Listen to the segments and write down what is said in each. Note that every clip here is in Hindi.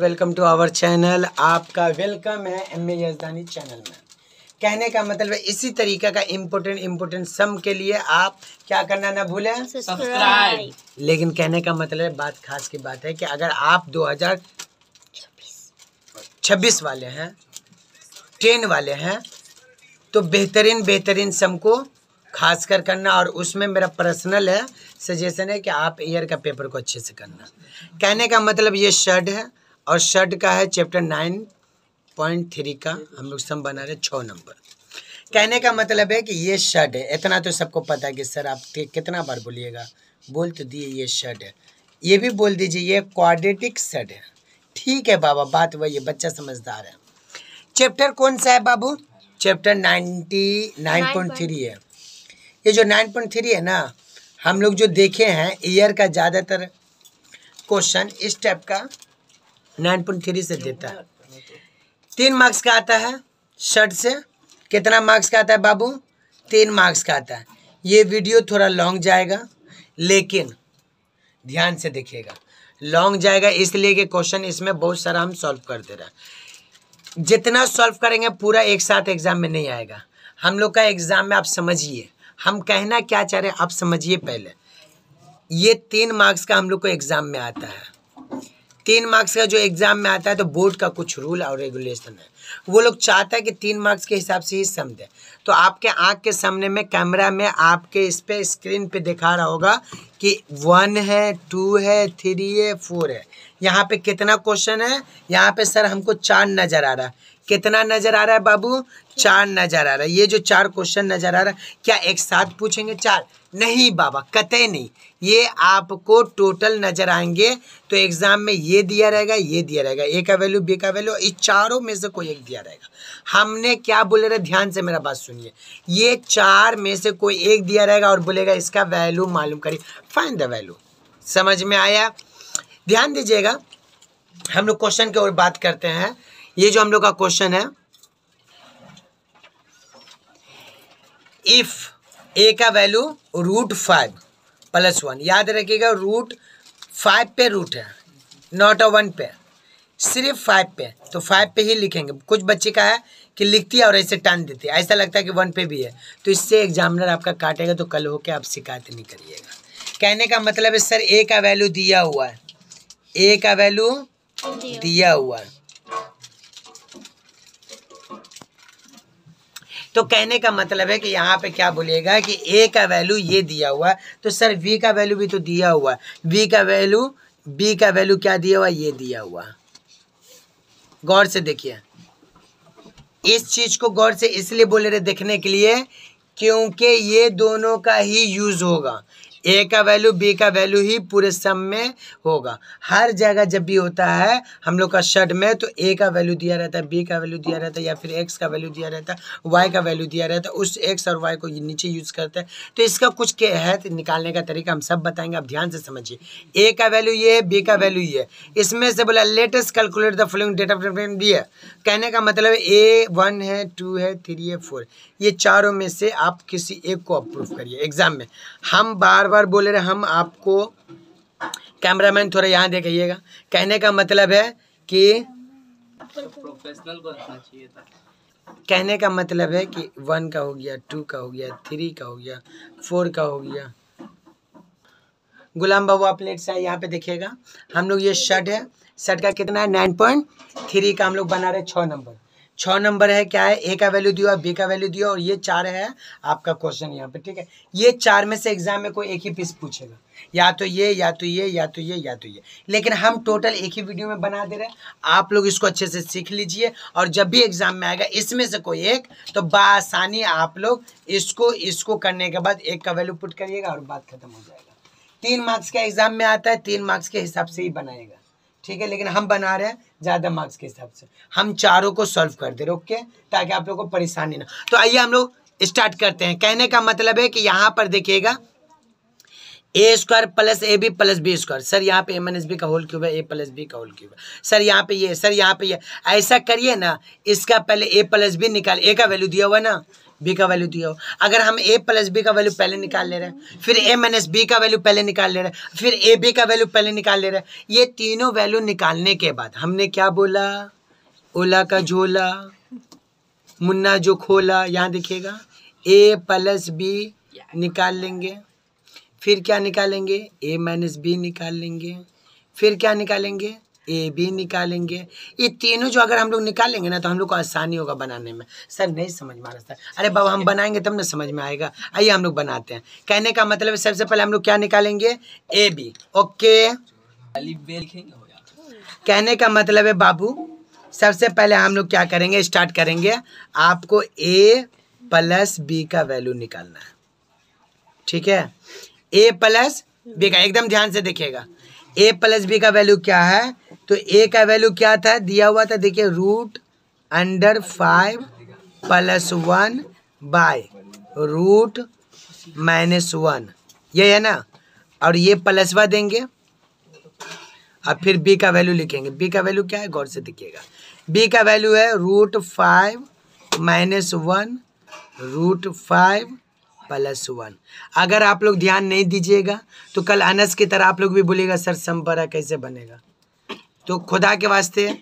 Welcome to our channel. आपका वेलकम है एमए यजदानी चैनल में। कहने का मतलब है इसी तरीके का इम्पोर्टेंट सम के लिए आप क्या करना ना भूलें, सब्सक्राइब। लेकिन कहने का मतलब है बात खास की बात है कि अगर आप 2026 वाले हैं, 10 वाले हैं, तो बेहतरीन सम को खास कर करना। और उसमें मेरा पर्सनल है सजेशन है कि आप ईयर का पेपर को अच्छे से करना। कहने का मतलब ये शर्ट है और शर्ट का है चैप्टर 9.3 का हम लोग सम बना रहे 6 नंबर। कहने का मतलब है कि ये शर्ट है, इतना तो सबको पता है कि सर आप कितना बार बोलिएगा, बोल तो दिए ये शर्ट है, ये भी बोल दीजिए ये क्वाड्रेटिक शर्ट है। ठीक है बाबा, बात वही है, बच्चा समझदार है। चैप्टर कौन सा है बाबू? चैप्टर 9.3 है। ये जो 9.3 है ना, हम लोग जो देखे हैं ईयर का ज़्यादातर क्वेश्चन इस टाइप का 9.3 से देता है। 3 मार्क्स का आता है शर्ट से। कितना मार्क्स का आता है बाबू? 3 मार्क्स का आता है। ये वीडियो थोड़ा लॉन्ग जाएगा, लेकिन ध्यान से देखिएगा। लॉन्ग जाएगा इसलिए कि क्वेश्चन इसमें बहुत सारा हम सॉल्व कर दे रहे हैं। जितना सॉल्व करेंगे पूरा एक साथ एग्जाम में नहीं आएगा। हम लोग का एग्जाम में आप समझिए हम कहना क्या चाह रहे हैं, आप समझिए। पहले ये 3 मार्क्स का हम लोग को एग्जाम में आता है। 3 मार्क्स का जो एग्जाम में आता है तो बोर्ड का कुछ रूल और रेगुलेशन है, वो लोग चाहता है कि 3 मार्क्स के हिसाब से ही सम दे। तो आपके आंख के सामने में कैमरा में आपके इस पे स्क्रीन पे दिखा रहा होगा कि 1 है, 2 है, 3 है, 4 है। यहाँ पे कितना क्वेश्चन है? यहाँ पे सर हमको 4 नजर आ रहा है। कितना नजर आ रहा है बाबू? 4 नजर आ रहा है। ये जो 4 क्वेश्चन नजर आ रहा है, क्या एक साथ पूछेंगे 4? नहीं बाबा, कतई नहीं। ये आपको टोटल नजर आएंगे तो एग्जाम में ये दिया रहेगा, ये दिया रहेगा, ए का वैल्यू, बी का वैल्यू, इस चारों में से कोई एक दिया रहेगा। हमने क्या बोले रहे, ध्यान से मेरा बात सुनिए। ये 4 में से कोई एक दिया रहेगा और बोलेगा इसका वैल्यू मालूम करिए, फाइंड द वैल्यू। समझ में आया? ध्यान दीजिएगा, हम लोग क्वेश्चन की ओर बात करते हैं। ये जो हम लोग का क्वेश्चन है, इफ ए का वैल्यू √5 + 1, याद रखिएगा √5 पे रूट है, नॉट 1 पे, सिर्फ 5 पे। तो 5 पे ही लिखेंगे। कुछ बच्चे का है कि लिखती है और ऐसे टान देती है, ऐसा लगता है कि 1 पे भी है, तो इससे एग्जामिनर आपका काटेगा। तो कल होके आप शिकायत नहीं करिएगा। कहने का मतलब है सर ए का वैल्यू दिया हुआ है, ए का वैल्यू दिया हुआ है, तो कहने का मतलब है कि यहाँ पे क्या बोलिएगा कि ए का वैल्यू ये दिया हुआ है, तो सर वी का वैल्यू भी तो दिया हुआ है, वी का वैल्यू, बी का वैल्यू क्या दिया हुआ है? ये दिया हुआ है। गौर से देखिए, इस चीज को गौर से इसलिए बोले रहे देखने के लिए क्योंकि ये दोनों का ही यूज होगा। ए का वैल्यू, बी का वैल्यू ही पूरे सम में होगा। हर जगह जब भी होता है हम लोग का शर्ट में, तो ए का वैल्यू दिया रहता है, बी का वैल्यू दिया रहता है, या फिर एक्स का वैल्यू दिया रहता है, वाई का वैल्यू दिया रहता है। उस एक्स और वाई को नीचे यूज करते हैं। तो इसका कुछ क्या है निकालने का तरीका हम सब बताएंगे, आप ध्यान से समझिए। ए का वैल्यू ये है, बी का वैल्यू ये है। इसमें से बोला latest calculate the following data b है। कहने का मतलब ए 1 है, 2 है, 3 है, 4, ये चारों में से आप किसी एक को अप्रूव करिए। एग्जाम में हम बार बार बोले रहे, हम आपको, कैमरामैन थोड़ा यहाँ देखिएगा। कहने का मतलब है कि प्रोफेशनल को रखना चाहिए था। कहने का मतलब है कि 1 का हो गया, 2 का हो गया, 3 का हो गया, 4 का हो गया। गुलाम बाबू आप लेट से यहाँ पे देखिएगा। हम लोग ये शर्ट है, शर्ट का कितना है? 9.3 का हम लोग बना रहे 6 नंबर। 6 नंबर है, क्या है? ए का वैल्यू दिया, बी का वैल्यू दिया, और ये 4 है आपका क्वेश्चन यहाँ पे। ठीक है, ये 4 में से एग्जाम में कोई एक ही पीस पूछेगा, या तो ये, या तो ये, या तो ये, या तो ये। लेकिन हम टोटल एक ही वीडियो में बना दे रहे हैं। आप लोग इसको अच्छे से सीख लीजिए, और जब भी एग्जाम में आएगा इसमें से कोई एक, तो बआसानी आप लोग इसको करने के बाद एक का वैल्यू पुट करिएगा और बात खत्म हो जाएगा। 3 मार्क्स का एग्जाम में आता है, 3 मार्क्स के हिसाब से ही बनाएगा। ठीक है, लेकिन हम बना रहे हैं ज़्यादा मार्क्स के हिसाब से। हम चारों को सॉल्व कर दे रहे, ओके, ताकि आप लोगों को परेशानी ना। तो आइए हम लोग स्टार्ट करते हैं। कहने का मतलब है कि यहाँ पर देखिएगा A square plus A B plus B square. Sir यहाँ पे ए माइनस बी का होल क्यूब है, ए प्लस बी का होल क्यूब है। सर यहाँ पे ये, सर यहाँ पे ये, ऐसा करिए ना, इसका पहले ए प्लस बी निकाल, ए का वैल्यू दिया हुआ ना, बी का वैल्यू दिया हुआ। अगर हम ए प्लस बी का वैल्यू पहले निकाल ले रहे हैं, फिर ए माइनस बी का वैल्यू पहले निकाल ले रहे हैं, फिर ए बी का वैल्यू पहले निकाल ले रहे हैं, ये तीनों वैल्यू निकालने के बाद हमने क्या बोला, ओला का झोला मुन्ना जो खोला, यहाँ देखिएगा ए प्लस बी निकाल लेंगे, फिर क्या निकालेंगे, ए माइनस बी निकाल लेंगे, फिर क्या निकालेंगे, ए बी निकालेंगे। ये तीनों जो अगर हम लोग निकालेंगे ना तो हम लोग को आसानी होगा बनाने में। सर नहीं समझ में आ रहा सर, अरे बाबा हम बनाएंगे तब ना समझ में आएगा। आइए हम लोग बनाते हैं। कहने का मतलब है सबसे पहले हम लोग क्या निकालेंगे, ए बी। ओके, कहने का मतलब है बाबू सबसे पहले हम लोग क्या करेंगे, स्टार्ट करेंगे, आपको ए प्लस बी का वैल्यू निकालना है, ठीक है। ए प्लस बी का, एकदम ध्यान से देखिएगा, ए प्लस बी का वैल्यू क्या है, तो ए का वैल्यू क्या था, दिया हुआ था, देखिए √5 + 1 बाय √-1, ये है ना, और ये प्लसवा देंगे और फिर बी का वैल्यू लिखेंगे। बी का वैल्यू क्या है, गौर से देखिएगा, बी का वैल्यू है √5 - 1 √5 + 1। अगर आप लोग ध्यान नहीं दीजिएगा तो कल अनस की तरह आप लोग भी बोलिएगा सर संपरा कैसे बनेगा। तो खुदा के वास्ते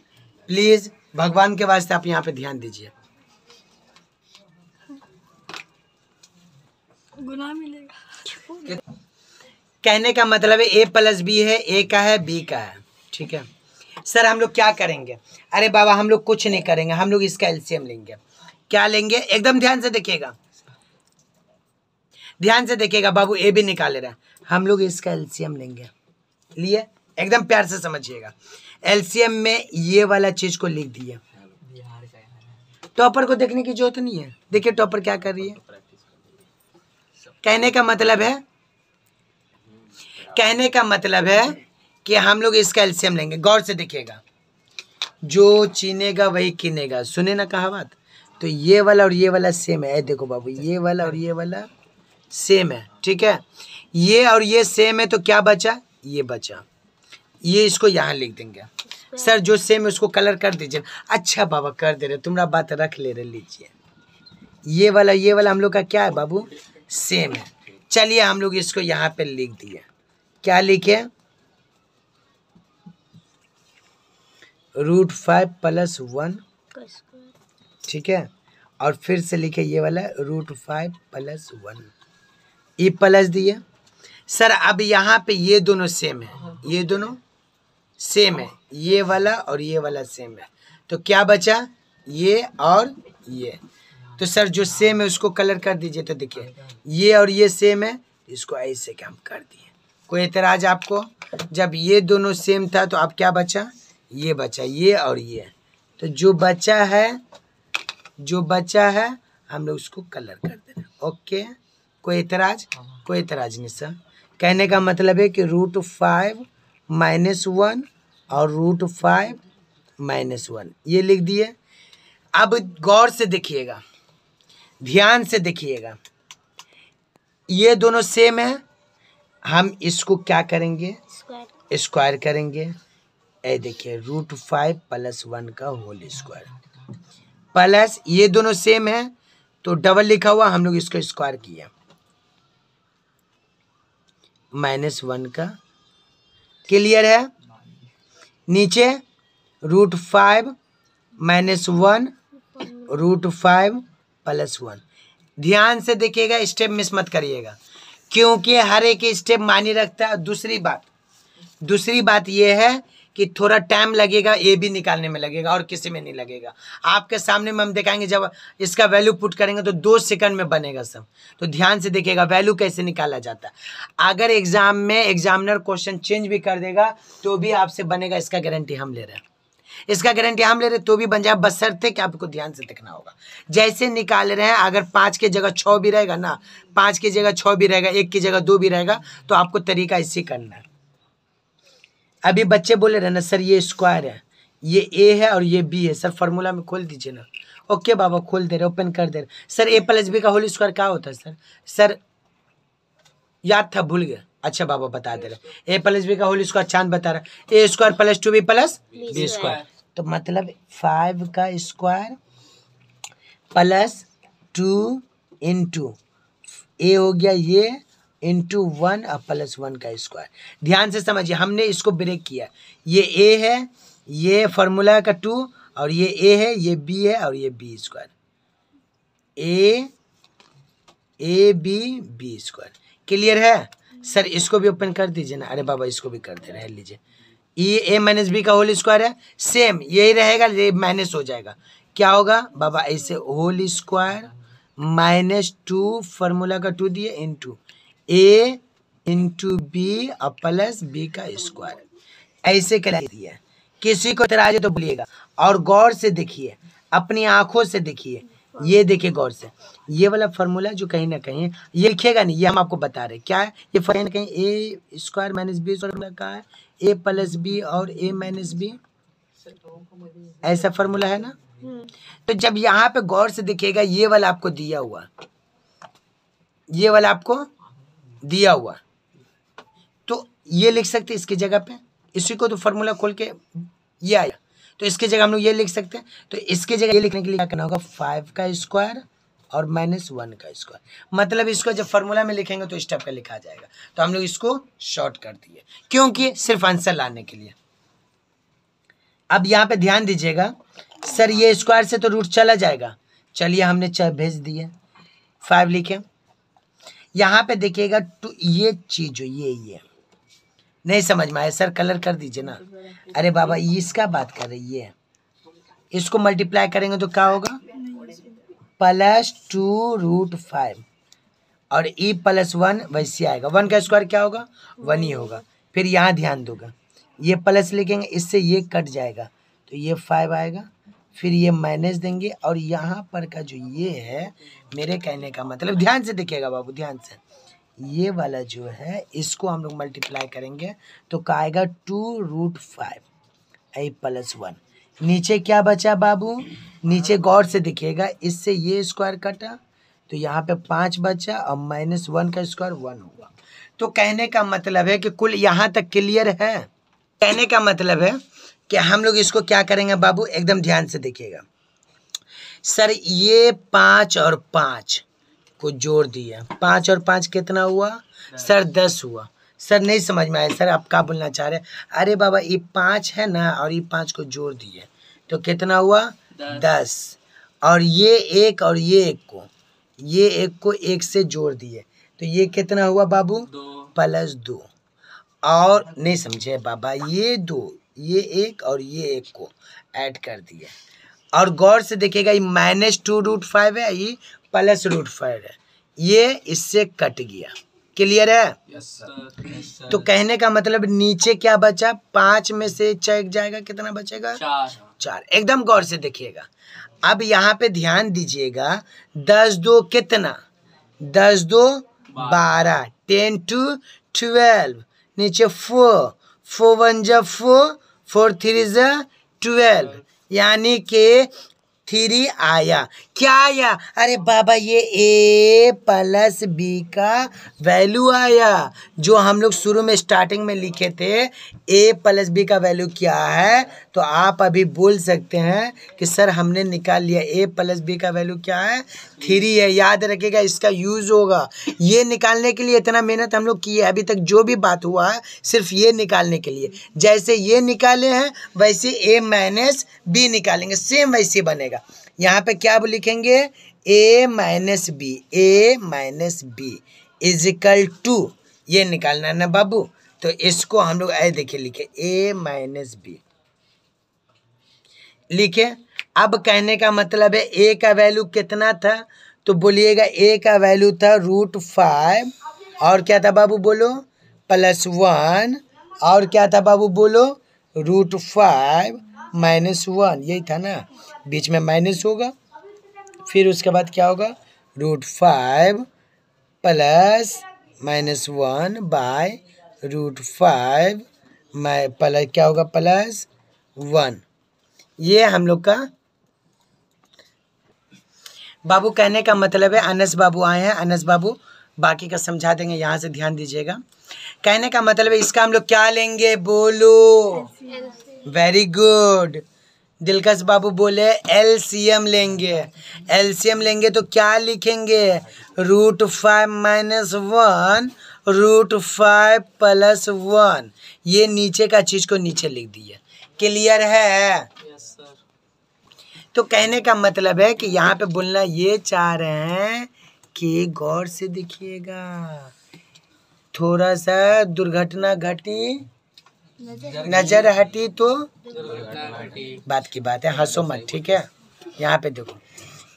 प्लीज़, भगवान के वास्ते आप यहाँ पे ध्यान दीजिए। गुनाह मिलेगा। कहने का मतलब है ए प्लस बी है, ए का है, बी का है, ठीक है। सर हम लोग क्या करेंगे, अरे बाबा हम लोग कुछ नहीं करेंगे, हम लोग इसका एलसीएम लेंगे। क्या लेंगे, एकदम ध्यान से देखिएगा, ध्यान से देखिएगा बाबू, ए भी निकाले रहा है, हम लोग इसका एलसीएम लेंगे। लिए, एकदम प्यार से समझिएगा, एलसीएम में ये वाला चीज को लिख दिए। टॉपर को देखने की जरूरत नहीं है, देखिए टॉपर क्या कर रही है। कहने का मतलब है, कहने का मतलब है कि हम लोग इसका एलसीएम लेंगे। गौर से देखिएगा, जो चीनेगा वही किनेगा, सुने ना कहावत। तो ये वाला और ये वाला सेम है, देखो बाबू ये वाला और ये वाला सेम है, ठीक है। ये और ये सेम है तो क्या बचा, ये बचा, ये इसको यहाँ लिख देंगे। सर जो सेम है उसको कलर कर दीजिए। अच्छा बाबा कर दे रहे, तुम्हारा बात रख ले रहे, लीजिए। ये वाला हम लोग का क्या है बाबू, सेम है। चलिए हम लोग इसको यहाँ पे लिख दिए, क्या लिखे, √5 + 1, ठीक है। और फिर से लिखे ये वाला √5 + 1, ये प्लस दिए। सर अब यहाँ पे ये दोनों सेम है, ये दोनों सेम है, ये वाला और ये वाला सेम है, तो क्या बचा, ये और ये। तो सर जो सेम है उसको कलर कर दीजिए। तो देखिए ये और ये सेम है, इसको ऐसे क्या हम कर दिए। कोई एतराज आपको, जब ये दोनों सेम था तो अब क्या बचा, ये बचा, ये और ये। तो जो बचा है, जो बचा है हम लोग उसको कलर कर देना। ओके, कोई एतराज, कोई एतराज नहीं सर। कहने का मतलब है कि √5 - 1 और √5 - 1 ये लिख दिए। अब गौर से देखिएगा, ध्यान से देखिएगा, ये दोनों सेम है, हम इसको क्या करेंगे, स्क्वायर करेंगे। ए देखिए √5 + 1 का होल स्क्वायर प्लस, ये दोनों सेम है तो डबल लिखा हुआ, हम लोग इसको स्क्वायर किया, -1 का। क्लियर है, नीचे √5 - 1 √5 + 1। ध्यान से देखिएगा, स्टेप मिस मत करिएगा, क्योंकि हर एक स्टेप मायने रखता है। दूसरी बात ये है कि थोड़ा टाइम लगेगा, ए भी निकालने में लगेगा और किसी में नहीं लगेगा। आपके सामने में हम दिखाएंगे, जब इसका वैल्यू पुट करेंगे तो 2 सेकंड में बनेगा सब। तो ध्यान से देखिएगा वैल्यू कैसे निकाला जाता है। अगर एग्जाम में एग्जामिनर क्वेश्चन चेंज भी कर देगा तो भी आपसे बनेगा, इसका गारंटी हम ले रहे हैं, इसका गारंटी हम ले रहे, तो भी बन जाए, बशर्ते कि आपको ध्यान से देखना होगा। जैसे निकाल रहे हैं, अगर 5 की जगह 6 भी रहेगा ना, 5 की जगह 6 भी रहेगा, 1 की जगह 2 भी रहेगा, तो आपको तरीका इसी करना है। अभी बच्चे बोले रहे ना सर ये स्क्वायर है, ये ए है और ये बी है, सर फार्मूला में खोल दीजिए ना। ओके बाबा खोल दे रहे, ओपन कर दे रहे। सर ए + बी का होल स्क्वायर क्या होता है सर? सर याद था, भूल गया, अच्छा बाबा बता दे रहे, ए प्लस बी का होल स्क्वायर चांद बता रहा है, A square plus 2b plus B square, तो मतलब 5 का स्क्वायर प्लस 2 इंटू ए हो गया ये इंटू 1 और प्लस 1 का स्क्वायर। ध्यान से समझिए, हमने इसको ब्रेक किया, ये ए है, ये फार्मूला का 2, और ये ए है, ये बी है, और ये b square, a b square. Clear है सर? इसको भी ओपन कर दीजिए ना। अरे बाबा इसको भी कर दे रहे लीजिए, ये ए माइनस बी का होल स्क्वायर है, सेम यही रहेगा, ये माइनस हो जाएगा, क्या होगा बाबा ऐसे होल स्क्वायर माइनस 2 फार्मूला का 2 दिए इंटू ए इंटू बी और प्लस बी का स्क्वायर, ऐसे कर दिया। किसी को इतराज है तो बोलिएगा, और गौर से देखिए, अपनी आंखों से देखिए, ये देखिए गौर से, ये वाला फार्मूला जो कहीं ना कहीं ये लिखेगा नहीं, ये हम आपको बता रहे क्या है, ये कहीं ना कहीं ए स्क्वायर माइनस बी स्क्वायर का है, ए प्लस बी और ए माइनस बी, ऐसा फार्मूला है ना। तो जब यहाँ पे गौर से देखिएगा, ये वाला आपको दिया हुआ, ये वाला आपको दिया हुआ, तो ये लिख सकते इसकी जगह पे, इसी को तो फार्मूला खोल के ये आया, तो इसकी जगह हम लोग ये लिख सकते हैं। तो इसकी जगह ये लिखने के लिए क्या करना होगा, 5 का स्क्वायर और माइनस 1 का स्क्वायर, मतलब इसको जब फार्मूला में लिखेंगे तो इस टाइप का लिखा जाएगा। तो हम लोग इसको शॉर्ट कर दिए, क्योंकि सिर्फ आंसर लाने के लिए। अब यहाँ पे ध्यान दीजिएगा, सर ये स्क्वायर से तो रूट चला जाएगा, चलिए हमने भेज दिए, 5 लिखे। यहाँ पे देखिएगा तो ये चीज जो ये नहीं समझ में आया सर, कलर कर दीजिए ना। अरे बाबा इसका बात कर रही है, इसको मल्टीप्लाई करेंगे तो क्या होगा, प्लस 2 रूट 5 और ई प्लस 1 वैसे आएगा, 1 का स्क्वायर क्या होगा 1 ही होगा। फिर यहाँ ध्यान दोगा, ये प्लस लिखेंगे, इससे ये कट जाएगा तो ये 5 आएगा, फिर ये माइनस देंगे, और यहाँ पर का जो ये है, मेरे कहने का मतलब ध्यान से देखिएगा बाबू, ध्यान से, ये वाला जो है इसको हम लोग मल्टीप्लाई करेंगे तो क्या आएगा 2 रूट 5 ए प्लस 1। नीचे क्या बचा बाबू, नीचे गौर से देखिएगा, इससे ये स्क्वायर कटा तो यहाँ पे 5 बचा और माइनस 1 का स्क्वायर 1 होगा। तो कहने का मतलब है कि कुल यहाँ तक क्लियर है। कहने का मतलब है कि हम लोग इसको क्या करेंगे बाबू, एकदम ध्यान से देखिएगा। सर ये 5 और 5 को जोड़ दिया, 5 और 5 कितना हुआ सर 10 हुआ। सर नहीं समझ में आया सर, आप क्या बोलना चाह रहे हैं? अरे बाबा ये 5 है ना, और ये 5 को जोड़ दिए तो कितना हुआ 10, और ये एक और ये एक को एक से जोड़ दिए तो ये कितना हुआ बाबू प्लस 2, और नहीं समझे बाबा, ये 2 ये एक और ये एक को ऐड कर दिए, और गौर से देखिएगा ये माइनस 2 रूट 5 है, ये प्लस रूट 5 है, ये इससे कट गया। क्लियर है? Yes sir. तो कहने का मतलब नीचे क्या बचा, 5 में से चेक जाएगा, कितना बचेगा 4। एकदम गौर से देखिएगा। अब यहाँ पे ध्यान दीजिएगा, 10 2 कितना, 10 2 12, 10 2 12, नीचे 4 4 1 जा 4, 4 3 जा 12, यानी कि 3 आया। क्या आया? अरे बाबा ये ए प्लस बी का वैल्यू आया, जो हम लोग शुरू में स्टार्टिंग में लिखे थे। ए प्लस बी का वैल्यू क्या है, तो आप अभी बोल सकते हैं कि सर हमने निकाल लिया, ए प्लस बी का वैल्यू क्या है 3 है। याद रखिएगा, इसका यूज होगा, ये निकालने के लिए इतना मेहनत हम लोग किए अभी तक, जो भी बात हुआ है सिर्फ ये निकालने के लिए। जैसे ये निकाले हैं वैसे ए माइनस बी निकालेंगे, सेम वैसे बनेगा। यहाँ पे क्या लिखेंगे, ए माइनस बी इजिकल टू, ये निकालना है ना बाबू। तो इसको हम लोग ऐसे देखिए लिखे, ए माइनस बी लिखे। अब कहने का मतलब है ए का वैल्यू कितना था, तो बोलिएगा ए का वैल्यू था √5, और क्या था बाबू बोलो +1, और क्या था बाबू बोलो √5 -1, यही था ना, बीच में माइनस होगा। फिर उसके बाद क्या होगा, √5 + -1 बाय √5 प्लस क्या होगा +1। ये हम लोग का बाबू कहने का मतलब है। अनस बाबू आए हैं, अनस बाबू बाकी का समझा देंगे, यहाँ से ध्यान दीजिएगा। कहने का मतलब है इसका हम लोग क्या लेंगे, बोलो। वेरी गुड, दिलकश बाबू बोले एलसीएम लेंगे। एलसीएम लेंगे तो क्या लिखेंगे, √5 - 1 √5 + 1। ये नीचे का चीज को नीचे लिख दिए। क्लियर है? Yes sir. तो कहने का मतलब है कि यहाँ पे बोलना ये चाह रहे हैं कि गौर से देखिएगा, थोड़ा सा दुर्घटना घटी नजर हटी तो बात की बात है, हंसो मत, ठीक है। यहाँ पे देखो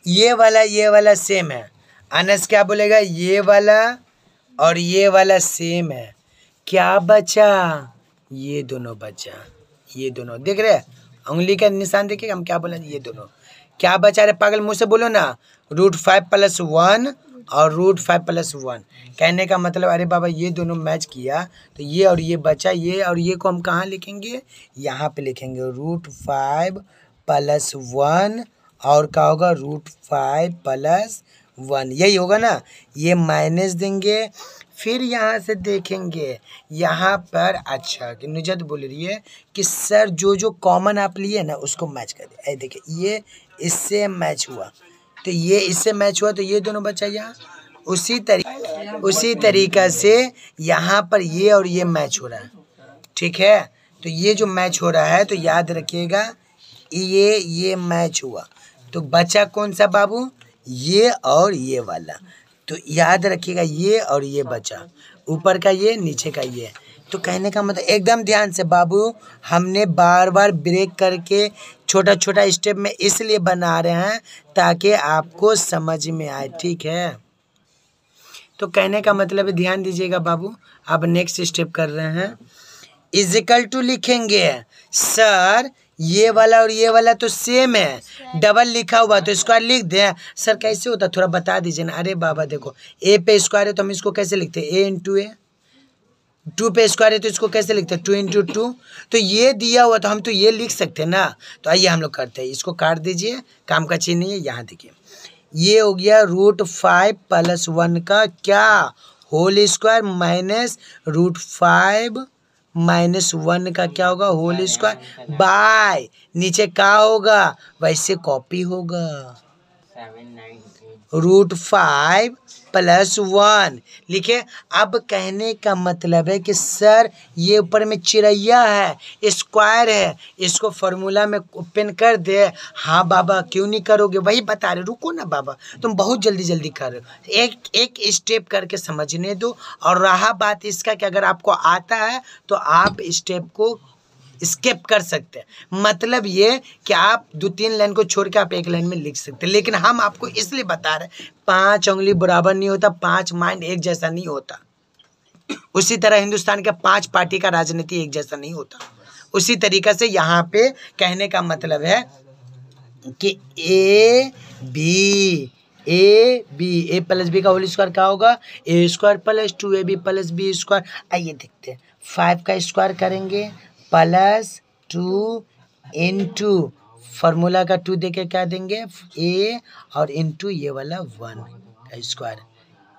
ये वाला सेम है। अनस क्या बोलेगा, ये वाला और ये वाला सेम है, क्या बचा, ये दोनों बचा। ये दोनों देख रहे हैं, उंगली का निशान देखिए, हम क्या बोले, ये दोनों क्या बचा रहे, पागल मुंह से बोलो ना, √5 + 1 और √5 + 1। कहने का मतलब अरे बाबा ये दोनों मैच किया तो ये और ये बचा, ये और ये को हम कहाँ लिखेंगे, यहाँ पे लिखेंगे √5 + 1 और क्या होगा √5 + 1, यही होगा ना। ये माइनस देंगे, फिर यहाँ से देखेंगे यहाँ पर। अच्छा कि नुजत बोल रही है कि सर जो जो कॉमन आप लिए ना उसको मैच कर दे। ऐ देखिए ये इससे मैच हुआ तो ये इससे मैच हुआ तो ये दोनों बचा यहाँ। उसी तरीका से यहाँ पर ये और ये मैच हो रहा है, ठीक है। तो ये जो मैच हो रहा है तो याद रखिएगा ये मैच हुआ तो बचा कौन सा बाबू, ये और ये वाला। तो याद रखिएगा ये और ये बचा, ऊपर का ये नीचे का ये। तो कहने का मतलब एकदम ध्यान से बाबू, हमने बार बार ब्रेक करके छोटा छोटा स्टेप में इसलिए बना रहे हैं ताकि आपको समझ में आए, ठीक है। तो कहने का मतलब है ध्यान दीजिएगा बाबू। अब नेक्स्ट स्टेप कर रहे हैं, इजिकल टू लिखेंगे। सर ये वाला और ये वाला तो सेम है, डबल लिखा हुआ तो स्क्वायर लिख दें। सर कैसे होता थोड़ा बता दीजिए ना। अरे बाबा देखो ए पे स्क्वायर है तो हम इसको कैसे लिखते हैं, a × a। 2 पे स्क्वायर है तो इसको कैसे लिखते हैं, 2 × 2। तो ये दिया हुआ तो हम तो ये लिख सकते हैं ना। तो आइए हम लोग करते हैं, इसको काट दीजिए, काम का चीज नहीं है। यहाँ देखिए ये हो गया √5 + 1 का क्या होल स्क्वायर माइनस √5 - 1 का क्या होगा होल स्क्वायर बाय नीचे क्या होगा वैसे कॉपी होगा √5 + 1 लिखे। अब कहने का मतलब है कि सर ये ऊपर में चिड़ैया है, स्क्वायर है, इसको फॉर्मूला में ओपन कर दे। हाँ बाबा क्यों नहीं करोगे, वही बता रहे, रुको ना बाबा तुम बहुत जल्दी कर रहे हो, एक एक स्टेप करके समझने दो। और रहा बात इसका कि अगर आपको आता है तो आप स्टेप को स्किप कर सकते हैं। मतलब ये कि आप 2-3 लाइन को छोड़ के आप एक लाइन में लिख सकते हैं। लेकिन हम आपको इसलिए बता रहे हैं 5 उंगली बराबर नहीं होता, 5 माइंड एक जैसा नहीं होता। उसी तरह हिंदुस्तान के 5 पार्टी का राजनीति एक जैसा नहीं होता। उसी तरीका से यहाँ पे कहने का मतलब है कि ए + b का होल स्क्वायर क्या होगा, a² + 2ab + b²। आइए देखते हैं 5 का स्क्वायर करेंगे +2 × फार्मूला का 2 देके क्या देंगे a और इंटू ये वाला 1 का स्क्वायर।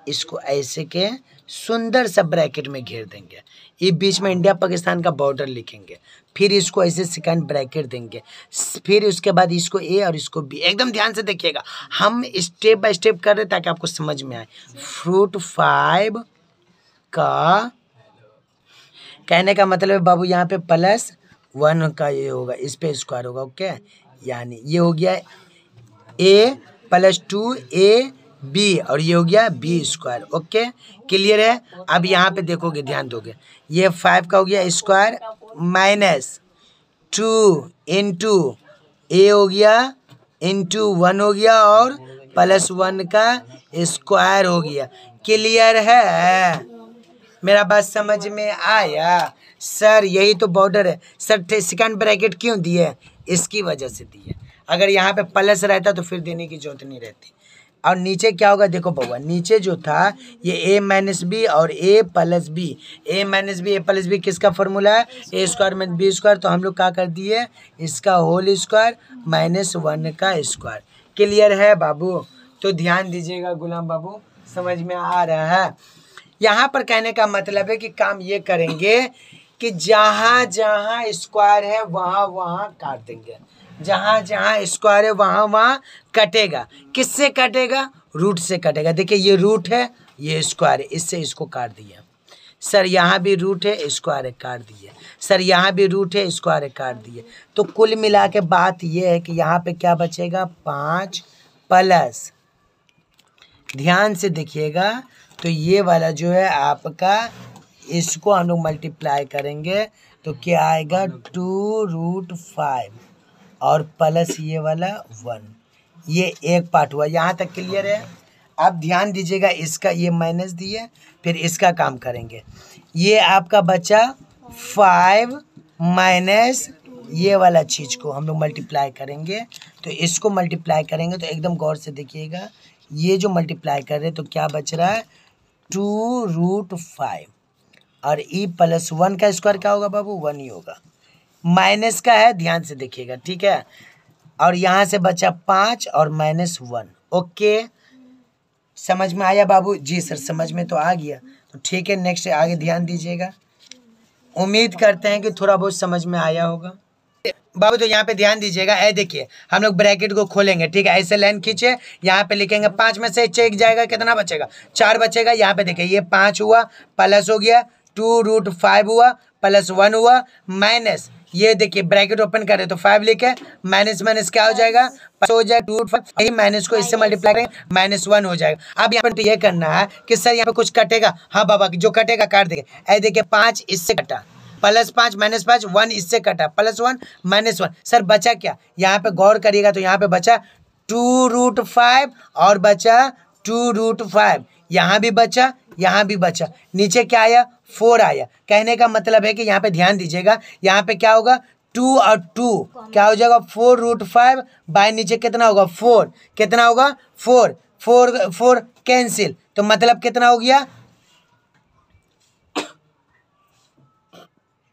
इसको ऐसे के सुंदर सा ब्रैकेट में घेर देंगे। ये बीच में इंडिया पाकिस्तान का बॉर्डर लिखेंगे, फिर इसको ऐसे सेकंड ब्रैकेट देंगे, फिर उसके बाद इसको ए और इसको बी। एकदम ध्यान से देखिएगा, हम स्टेप बाय स्टेप कर रहे हैं ताकि आपको समझ में आए। √5 का कहने का मतलब है बाबू यहाँ पे +1 का ये होगा, इस पे स्क्वायर होगा, ओके। यानी ये हो गया a + 2ab और ये हो गया b², ओके क्लियर है। अब यहाँ पे देखोगे ध्यान दोगे, ये 5 का हो गया स्क्वायर -2 × a हो गया इंटू 1 हो गया और +1 का स्क्वायर हो गया। क्लियर है, मेरा बात समझ में आया। सर यही तो बॉर्डर है। सर सेकंड ब्रैकेट क्यों दिए, इसकी वजह से दिए। अगर यहाँ पे प्लस रहता तो फिर देने की जरूरत नहीं रहती। और नीचे क्या होगा देखो बउआ, नीचे जो था ये a - b और a + b, a - b किसका फॉर्मूला है, a² - b²। तो हम लोग क्या कर दिए, इसका होल स्क्वायर -1 का स्क्वायर। क्लियर है बाबू। तो ध्यान दीजिएगा गुलाम बाबू, समझ में आ रहा है। यहाँ पर कहने का मतलब है कि काम ये करेंगे कि जहाँ जहाँ स्क्वायर है वहाँ वहाँ काट देंगे, जहाँ जहाँ स्क्वायर है वहाँ वहाँ कटेगा। किससे कटेगा? रूट से कटेगा। देखिए ये रूट है, ये स्क्वायर है, इससे इसको काट दिया। सर यहाँ भी रूट है, स्क्वायर है, काट दिए। सर यहाँ भी रूट है, स्क्वायर है, काट दिए। तो कुल मिला के बात ये है कि यहाँ पे क्या बचेगा? 5 प्लस, ध्यान से देखिएगा, तो ये वाला जो है आपका, इसको हम लोग मल्टीप्लाई करेंगे तो क्या आएगा? 2√5 और प्लस ये वाला 1। ये एक पार्ट हुआ, यहाँ तक क्लियर है। अब ध्यान दीजिएगा, इसका ये माइनस दिए, फिर इसका काम करेंगे। ये आपका बचा 5 माइनस ये वाला चीज़ को हम लोग मल्टीप्लाई करेंगे। तो इसको मल्टीप्लाई करेंगे तो एकदम गौर से देखिएगा, ये जो मल्टीप्लाई कर रहे हैं तो क्या बच रहा है? 2√5 और ई प्लस 1 का स्क्वायर क्या होगा बाबू? 1 ही होगा। माइनस का है, ध्यान से देखिएगा, ठीक है। और यहाँ से बचा 5 और माइनस 1। ओके, समझ में आया बाबू? जी सर, समझ में तो आ गया। तो ठीक है, नेक्स्ट आगे ध्यान दीजिएगा। उम्मीद करते हैं कि थोड़ा बहुत समझ में आया होगा बाबू। तो यहाँ पे ध्यान दीजिएगा, ऐ देखिए हम लोग ब्रैकेट को खोलेंगे, ठीक है। ऐसे लाइन खींचे, यहाँ पे लिखेंगे 5 में से चेक जाएगा, कितना बचेगा? 4 बचेगा। यहाँ पे देखिए ये 5 हुआ, प्लस हो गया 2√5 हुआ, प्लस 1 हुआ, माइनस ये देखिए ब्रैकेट ओपन करें तो 5 लिखे, माइनस माइनस क्या हो जाएगा? हो जाएगा 2√5। यही माइनस को इससे मल्टीप्लाई करेंगे, -1 हो जाएगा। अब यहाँ पर तो ये करना है कि सर यहाँ पे कुछ कटेगा। हाँ बाबा, जो कटेगा काट देंगे। ऐ देखिए 5 इससे कटा, प्लस 5 माइनस 5, 1 इससे कटा, प्लस 1 माइनस 1। सर बचा क्या? यहाँ पे गौर करिएगा तो यहाँ पे बचा 2√5 और बचा 2√5। यहाँ भी बचा, यहाँ भी बचा, नीचे क्या आया? 4 आया। कहने का मतलब है कि यहाँ पे ध्यान दीजिएगा, यहाँ पे क्या होगा? 2 और 2 क्या हो जाएगा? 4√5 बाय नीचे कितना होगा? 4। कितना होगा? 4 4 4 कैंसिल, तो मतलब कितना हो गया?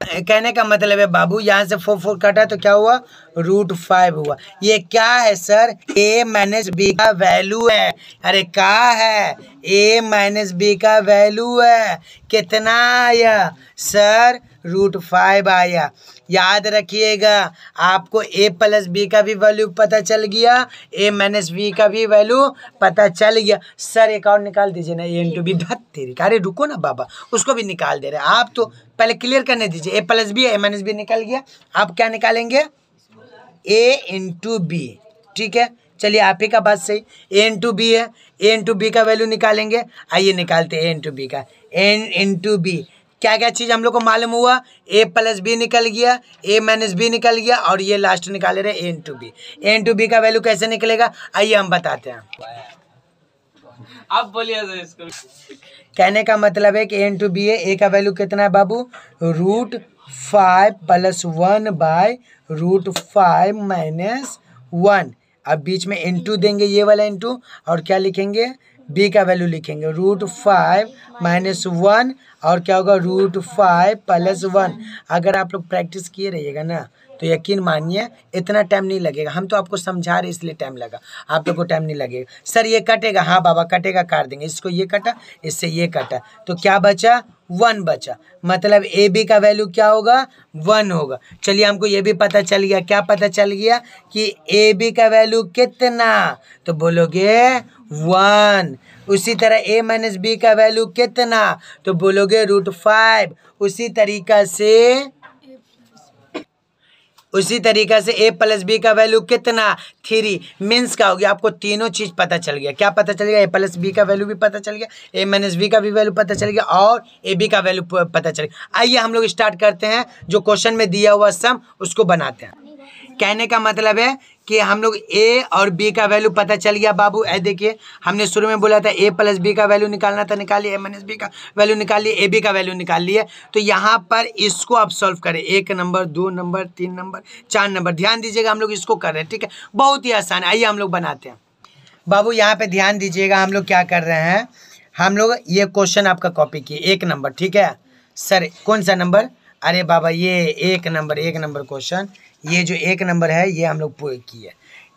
कहने का मतलब है बाबू, यहाँ से 4 कटा तो क्या हुआ? √5 हुआ। ये क्या है सर? a माइनस बी का वैल्यू है। अरे क्या है? a माइनस बी का वैल्यू है। कितना आया सर? √5 आया। याद रखिएगा, आपको a प्लस बी का भी वैल्यू पता चल गया, a माइनस बी का भी वैल्यू पता चल गया। सर एक और निकाल दीजिए ना, a इंटू बी। धत तेरी, अरे रुको ना बाबा, उसको भी निकाल दे रहे आप, तो पहले क्लियर करने दीजिए। a plus b, a minus b निकल गया। आप क्या निकालेंगे? a इंटू बी, ठीक है। चलिए आप ही का बात सही, a इंटू बी है, a इंटू बी का वैल्यू निकालेंगे। आइए निकालते हैं a इंटू बी का। n इंटू बी, क्या क्या चीज़ हम लोग को मालूम हुआ? a प्लस बी निकल गया, a माइनस बी निकल गया, और ये लास्ट निकाले रहे a into b. a into b का वैल्यू कैसे निकलेगा? आइए हम बताते हैं। आप बोलिए सर इसको। कहने का मतलब है कि a इंटू बी है। a का वैल्यू कितना है बाबू? √5 प्लस 1 बाय √5 माइनस 1। अब बीच में इंटू देंगे, ये वाला इंटू, और क्या लिखेंगे? b का वैल्यू लिखेंगे √5 माइनस 1, और क्या होगा? √5 प्लस 1। अगर आप लोग प्रैक्टिस किए रहिएगा ना तो यकीन मानिए इतना टाइम नहीं लगेगा। हम तो आपको समझा रहे इसलिए टाइम लगा, आप लोग को टाइम नहीं लगेगा। सर ये कटेगा, हाँ बाबा कटेगा, काट देंगे। इसको ये कटा, इससे ये कटा, तो क्या बचा? 1 बचा। मतलब ए बी का वैल्यू क्या होगा? 1 होगा। चलिए हमको ये भी पता चल गया। क्या पता चल गया? कि ए बी का वैल्यू कितना? तो बोलोगे 1। उसी तरह a माइनस बी का वैल्यू कितना? तो बोलोगे √5। उसी तरीका से a प्लस बी का वैल्यू कितना? 3। मीन्स क्या हो गया? आपको तीनों चीज़ पता चल गया। क्या पता चल गया? a प्लस बी का वैल्यू भी पता चल गया, a माइनस बी का भी वैल्यू पता चल गया, और ए बी का वैल्यू पता चल गया। आइए हम लोग स्टार्ट करते हैं, जो क्वेश्चन में दिया हुआ सम उसको बनाते हैं। कहने का मतलब है कि हम लोग a और b का वैल्यू पता चल गया बाबू। ऐ देखिए हमने शुरू में बोला था a प्लस बी का वैल्यू निकालना था, निकालिए। a माइनस बी का वैल्यू निकालिए, ए बी का वैल्यू निकाल लिए। तो यहाँ पर इसको आप सॉल्व करें। 1 नंबर, 2 नंबर, 3 नंबर, 4 नंबर। ध्यान दीजिएगा, हम लोग इसको कर रहे हैं, ठीक है। बहुत ही आसान। आइए हम लोग बनाते हैं बाबू। यहाँ पे ध्यान दीजिएगा, हम लोग क्या कर रहे हैं? हम लोग ये क्वेश्चन आपका कॉपी किए, 1 नंबर, ठीक है। सर कौन सा नंबर? अरे बाबा ये 1 नंबर क्वेश्चन, ये जो 1 नंबर है ये हम लोग किए।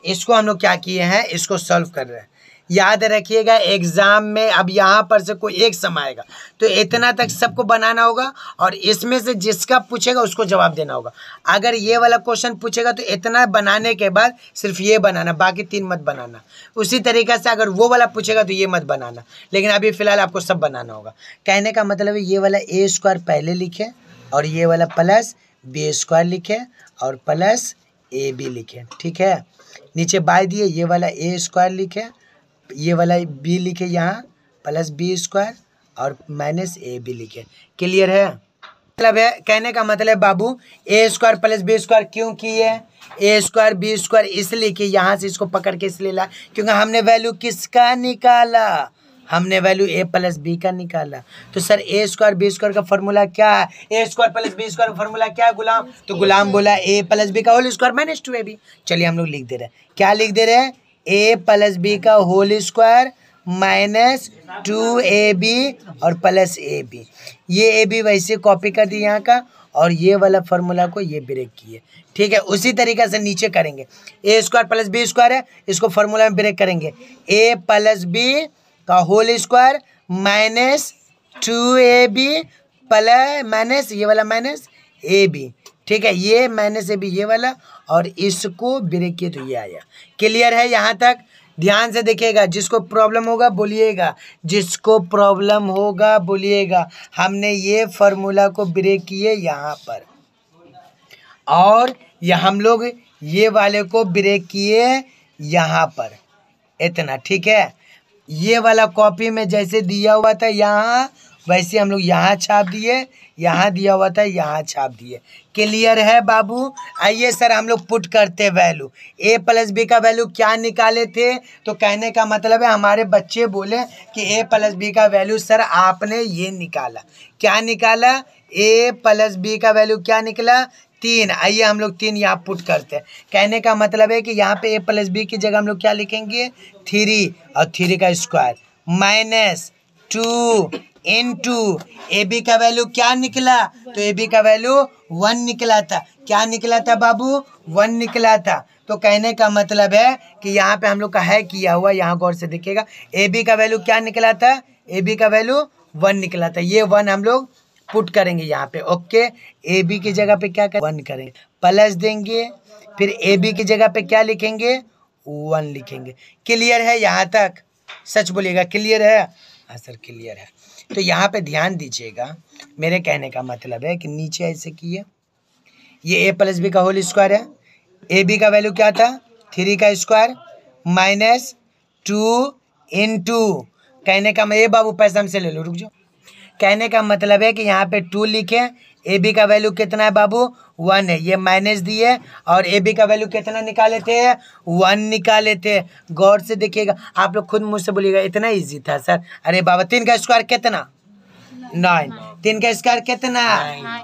इसको हम लोग क्या किए हैं? इसको सॉल्व कर रहे हैं। याद रखिएगा एग्जाम में अब यहाँ पर से कोई एक सम आएगा तो इतना तक सबको बनाना होगा और इसमें से जिसका पूछेगा उसको जवाब देना होगा। अगर ये वाला क्वेश्चन पूछेगा तो इतना बनाने के बाद सिर्फ ये बनाना, बाकी 3 मत बनाना। उसी तरीक़े से अगर वो वाला पूछेगा तो ये मत बनाना, लेकिन अभी फ़िलहाल आपको सब बनाना होगा। कहने का मतलब है ये वाला ए स्क्वायर पहले लिखे और ये वाला प्लस बी स्क्वायर लिखे और प्लस ए बी लिखे, ठीक है। नीचे बाय दिए, ये वाला ए स्क्वायर लिखे, ये वाला बी लिखे यहाँ प्लस बी स्क्वायर और माइनस ए बी लिखे। क्लियर है? मतलब है कहने का मतलब बाबू ए स्क्वायर प्लस बी स्क्वायर क्यों किए? ए स्क्वायर बी स्क्वायर इसलिए कि यहाँ से इसको पकड़ के इसलिए ला क्योंकि हमने वैल्यू किसका निकाला? हमने वैल्यू ए प्लस बी का निकाला। तो सर ए स्क्वायर बी स्क्वायर का फॉर्मूला क्या है? A square plus B square का फॉर्मूला क्या है गुलाम? तो गुलाम बोला ए प्लस बी का होल स्क्वायर माइनस 2ab। चलिए हम लोग लिख दे रहे हैं, क्या लिख दे रहे हैं? ए प्लस बी का होल स्क्वायर माइनस 2ab और प्लस ए बी। ये ए बी वैसे कॉपी कर दी यहाँ का और ये वाला फार्मूला को ये ब्रेक किए, ठीक है। उसी तरीके से नीचे करेंगे, a square plus B square है, इसको फार्मूला में ब्रेक करेंगे, ए प्लस बी का whole square minus 2ab plus minus ये वाला माइनस ए बी, ठीक है। ये माइनस ए बी ये वाला और इसको ब्रेक किए तो ये आया। क्लियर है यहाँ तक? ध्यान से देखिएगा, जिसको प्रॉब्लम होगा बोलिएगा, जिसको प्रॉब्लम होगा बोलिएगा। हमने ये फार्मूला को ब्रेक किए यहाँ पर और ये हम लोग ये वाले को ब्रेक किए यहाँ पर, इतना, ठीक है। ये वाला कॉपी में जैसे दिया हुआ था यहाँ वैसे हम लोग यहाँ छाप दिए, यहाँ दिया हुआ था यहाँ छाप दिए। क्लियर है बाबू? आइए सर हम लोग पुट करते वैल्यू। ए प्लस बी का वैल्यू क्या निकाले थे? तो कहने का मतलब है हमारे बच्चे बोले कि ए प्लस बी का वैल्यू सर आपने ये निकाला। क्या निकाला? ए प्लस बी का वैल्यू क्या निकला? 3। आइए हम लोग 3 यहाँ पुट करते हैं। कहने का मतलब है कि यहाँ पे ए प्लस बी की जगह हम लोग क्या लिखेंगे? 3 और 3 का square minus 2 into a b का वैल्यू क्या निकला? तो ए बी का वैल्यू 1 निकला था। क्या निकला था बाबू? 1 निकला था। तो कहने का मतलब है कि यहाँ पे हम लोग का है किया हुआ, यहाँ गौर से देखिएगा, ए बी का वैल्यू क्या निकला था? ए बी का वैल्यू 1 निकला था। ये 1 हम लोग पुट करेंगे यहाँ पे, ओके। ए बी की जगह पे क्या करें? 1 करेंगे, प्लस देंगे, फिर ए बी की जगह पे क्या लिखेंगे? 1 लिखेंगे। क्लियर है यहाँ तक? सच बोलिएगा, क्लियर है? हाँ सर क्लियर है। तो यहाँ पे ध्यान दीजिएगा, मेरे कहने का मतलब है कि नीचे ऐसे किए, ये ए प्लस बी का होल स्क्वायर है, ए बी का वैल्यू क्या था? 3 का स्क्वायर माइनस 2 इंटू, कहने का मैं, ये बाबू पैसा हमसे ले लो, रुक जाओ। कहने का मतलब है कि यहाँ पे 2 लिखे, ए बी का वैल्यू कितना है बाबू? 1 है, ये माइनस दिए और ए बी का वैल्यू कितना निकाले थे? 1 निकाले थे। गौर से देखिएगा, आप लोग खुद मुझसे बोलिएगा इतना इजी था सर। अरे बाबा 3 का स्क्वायर कितना? 9। 3 का स्क्वायर कितना?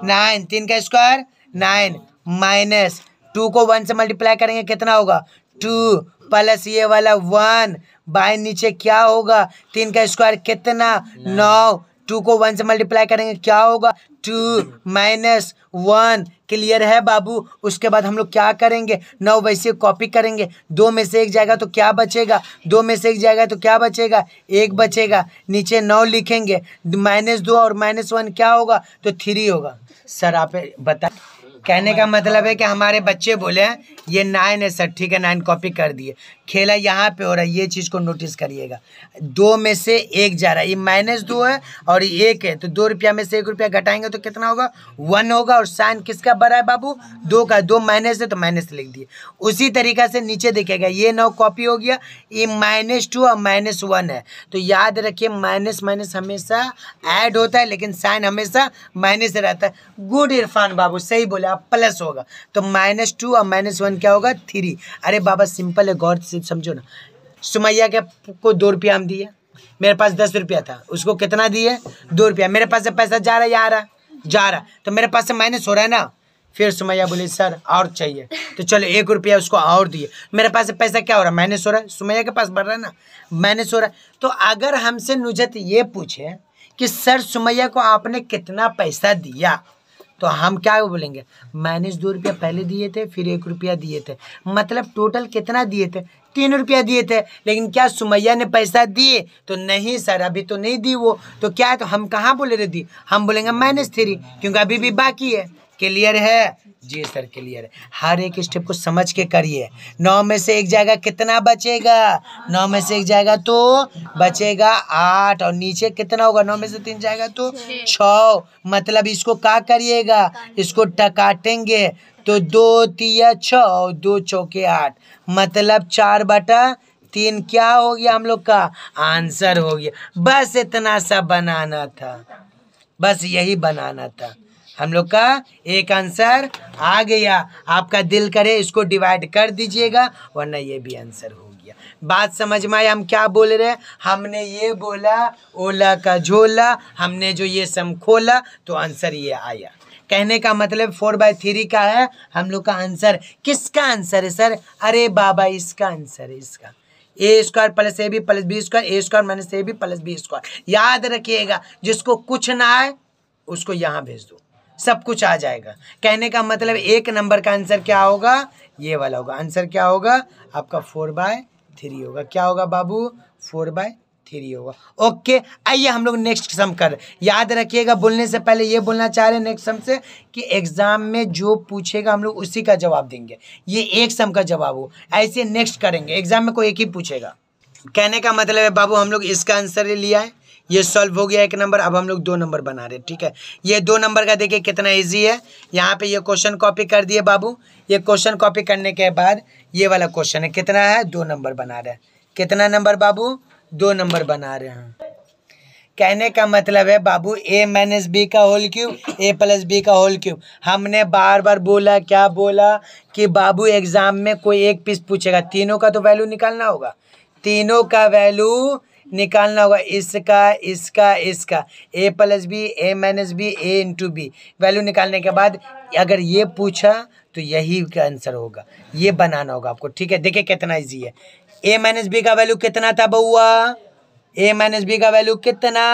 9। 3 का स्क्वायर 9 माइनस 2 को 1 से मल्टीप्लाई करेंगे कितना होगा? 2 प्लस ये वाला 1 बाय नीचे क्या होगा? 3 का स्क्वायर कितना? 9। 2 को 1 से मल्टीप्लाई करेंगे क्या होगा? 2 माइनस 1। क्लियर है बाबू? उसके बाद हम लोग क्या करेंगे? 9 वैसे कॉपी करेंगे, 2 में से 1 जाएगा तो क्या बचेगा? 2 में से 1 जाएगा तो क्या बचेगा? 1 बचेगा। नीचे 9 लिखेंगे, माइनस 2 और माइनस 1 क्या होगा? तो 3 होगा। सर आप बता, कहने का मतलब है कि हमारे बच्चे बोले हैं ये 9 है सर, ठीक है 9 कॉपी कर दिए। खेला यहाँ पे हो रहा है, ये चीज़ को नोटिस करिएगा। 2 में से 1 जा रहा है, ये माइनस 2 है और 1 है, तो 2 रुपया में से 1 रुपया घटाएंगे तो कितना होगा? 1 होगा। और साइन किसका बड़ा है बाबू? 2 का। 2 माइनस है तो माइनस लिख दिए। उसी तरीक़ा से नीचे देखिएगा, ये 9 कॉपी हो गया, ये -2 और -1 है। तो याद रखिए माइनस माइनस हमेशा ऐड होता है लेकिन साइन हमेशा माइनस रहता है। गुड इरफान बाबू, सही बोले आप, प्लस होगा। तो -2 और -1 क्या होगा? 3। अरे बाबा सिंपल है, गौर से समझो ना। सुमैया के को 2 रुपया हम दिए, मेरे पास 10 रुपया था, उसको कितना दिए? 2 रुपया। मेरे पास से पैसा जा रहा है, जा रहा, तो मेरे पास से माइनस हो रहा है ना। फिर सुमैया बोली सर और चाहिए, तो चलो 1 रुपया उसको और दिए, मेरे पास से पैसा क्या हो रहा है? माइनस हो रहा है। सुमैया के पास बढ़ रहा है ना, माइनस हो रहा है। तो अगर हमसे नुजत ये पूछे कि सर सुमैया को आपने कितना पैसा दिया, तो हम क्या बोलेंगे, -2 रुपया पहले दिए थे, फिर 1 रुपया दिए थे, मतलब टोटल कितना दिए थे, 3 रुपया दिए थे। लेकिन क्या सुमैया ने पैसा दिए? तो नहीं सर, अभी तो नहीं दी वो। तो क्या है, तो हम कहाँ बोले रे दी, हम बोलेंगे -3, क्योंकि अभी भी बाकी है। क्लियर है? जी सर क्लियर है। हर एक स्टेप को समझ के करिए। 9 में से 1 जाएगा कितना बचेगा, 9 में से 1 जाएगा तो बचेगा 8, और नीचे कितना होगा, 9 में से 3 जाएगा तो 6। मतलब इसको क्या करिएगा, इसको काटेंगे तो 2 तिया 6 और 2 चौके 8, मतलब 4/3 क्या हो गया, हम लोग का आंसर हो गया। बस इतना सा बनाना था, बस यही बनाना था, हम लोग का एक आंसर आ गया। आपका दिल करे इसको डिवाइड कर दीजिएगा, वरना ये भी आंसर हो गया। बात समझ में आया हम क्या बोल रहे हैं? हमने ये बोला ओला का झोला, हमने जो ये सम खोला तो आंसर ये आया। कहने का मतलब 4/3 का है हम लोग का आंसर। किसका आंसर है सर? अरे बाबा इसका आंसर है, इसका a² + ab + b², a² - ab + b²। याद रखिएगा, जिसको कुछ ना आए उसको यहाँ भेज दो, सब कुछ आ जाएगा। कहने का मतलब 1 नंबर का आंसर क्या होगा, ये वाला होगा। आंसर क्या होगा आपका 4/3 होगा। क्या होगा बाबू? 4/3 होगा। ओके, आइए हम लोग नेक्स्ट सम कर। याद रखिएगा, बोलने से पहले ये बोलना चाह रहे हैं नेक्स्ट सम से कि एग्जाम में जो पूछेगा हम लोग उसी का जवाब देंगे। ये एक सम का जवाब हो, ऐसे नेक्स्ट करेंगे। एग्जाम में कोई एक ही पूछेगा। कहने का मतलब है बाबू हम लोग इसका आंसर लिया है, ये सॉल्व हो गया 1 नंबर। अब हम लोग 2 नंबर बना रहे हैं, ठीक है। ये 2 नंबर का देखिए कितना इजी है। यहाँ पे ये क्वेश्चन कॉपी कर दिए बाबू। ये क्वेश्चन कॉपी करने के बाद ये वाला क्वेश्चन है, कितना है, 2 नंबर बना रहे हैं। कितना नंबर बाबू? 2 नंबर बना रहे हैं। कहने का मतलब है बाबू a - b का होल क्यूब, a + b का होल क्यूब। हमने बार बार बोला, क्या बोला कि बाबू एग्जाम में कोई एक पीस पूछेगा, तीनों का तो वैल्यू निकालना होगा, तीनों का वैल्यू निकालना होगा, इसका इसका इसका, a + b, a - b, a × b। Value निकालने के बाद अगर ये पूछा तो यही का आंसर होगा, ये बनाना होगा आपको, ठीक है। देखिए कितना इजी है। a - b का वैल्यू कितना था बउआ? a - b का वैल्यू कितना?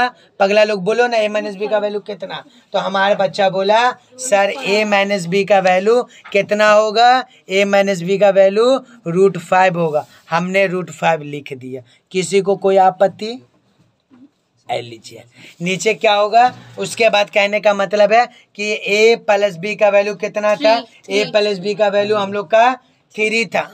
पगला लोग बोलो ना, a - b का वैल्यू कितना? तो हमारा बच्चा बोला सर a - b का वैल्यू कितना होगा? a - b का वैल्यू √5 होगा। हमने √5 लिख दिया। किसी को कोई आपत्ति? लीजिए नीचे क्या होगा। उसके बाद कहने का मतलब है कि a + b का वैल्यू कितना था? a + b का वैल्यू हम लोग का 3 था।